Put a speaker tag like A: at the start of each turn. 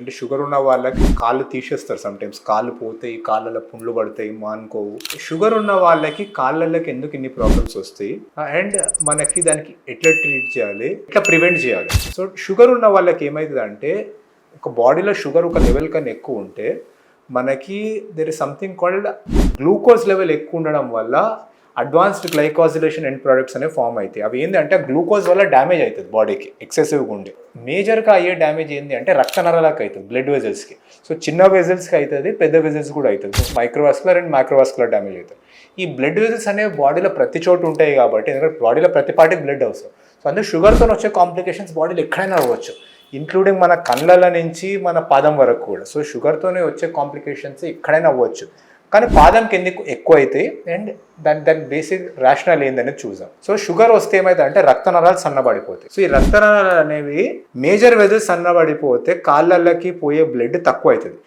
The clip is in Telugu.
A: అంటే షుగర్ ఉన్న వాళ్ళకి కాళ్ళు తీసేస్తారు సమ్టైమ్స్. కాళ్ళు పోతాయి, కాళ్ళలో పుండ్లు పడతాయి, మానుకోవు. షుగర్ ఉన్న వాళ్ళకి కాళ్ళకి ఎందుకు ఇన్ని ప్రాబ్లమ్స్ వస్తాయి అండ్ మనకి దానికి ఎట్లా ట్రీట్ చేయాలి, ఎట్లా ప్రివెంట్ చేయాలి. సో షుగర్ ఉన్న వాళ్ళకి ఏమవుతుంది అంటే ఒక బాడీలో షుగర్ ఒక లెవెల్ కన్నా ఎక్కువ ఉంటే మనకి there is something called glucose level ఎక్కువ ఉండడం వల్ల అడ్వాన్స్డ్ గ్లైకోజిలేషన్ ఎండ్ ప్రొడక్ట్స్ అనేవి ఫామ్ అవుతాయి. అవి ఏంటంటే గ్లూకోజ్ వల్ల డ్యామేజ్ అవుతుంది బాడీకి ఎక్సెసివ్గా ఉండి. మేజర్గా అయ్యే డ్యామేజ్ ఏంటి అంటే రక్త నరాలకు అవుతుంది, బ్లడ్ వెజల్స్కి. సో చిన్న వెజల్స్కి అవుతుంది, పెద్ద వెజల్స్ కూడా అవుతుంది. మైక్రోవాస్కులర్ అండ్ మైక్రోవాస్కులర్ డ్యామేజ్ అవుతుంది. ఈ బ్లడ్ వెజల్స్ అనేవి బాడీలో ప్రతి చోటు ఉంటాయి కాబట్టి, ఎందుకంటే బాడీలో ప్రతి పార్టీకి బ్లడ్ అవసరం. సో అందుకే షుగర్తో వచ్చే కాంప్లికేషన్స్ బాడీలో ఎక్కడైనా అవ్వచ్చు, ఇంక్లూడింగ్ మన కళ్ళల నుంచి మన పాదం వరకు కూడా. సో షుగర్తోనే వచ్చే కాంప్లికేషన్స్ ఎక్కడైనా అవ్వచ్చు, కానీ పాదంకి ఎందుకు ఎక్కువ అవుతాయి అండ్ దాని బేసిక్ రేషనల్ ఏందనేది చూద్దాం. సో షుగర్ వస్తే ఏమైతే అంటే రక్త నరాలు సన్నబడిపోతాయి. సో ఈ రక్త నరాలు అనేవి మేజర్ వెజల్స్ సన్నబడిపోతే కాళ్ళకి పోయే బ్లడ్ తక్కువ అవుతుంది.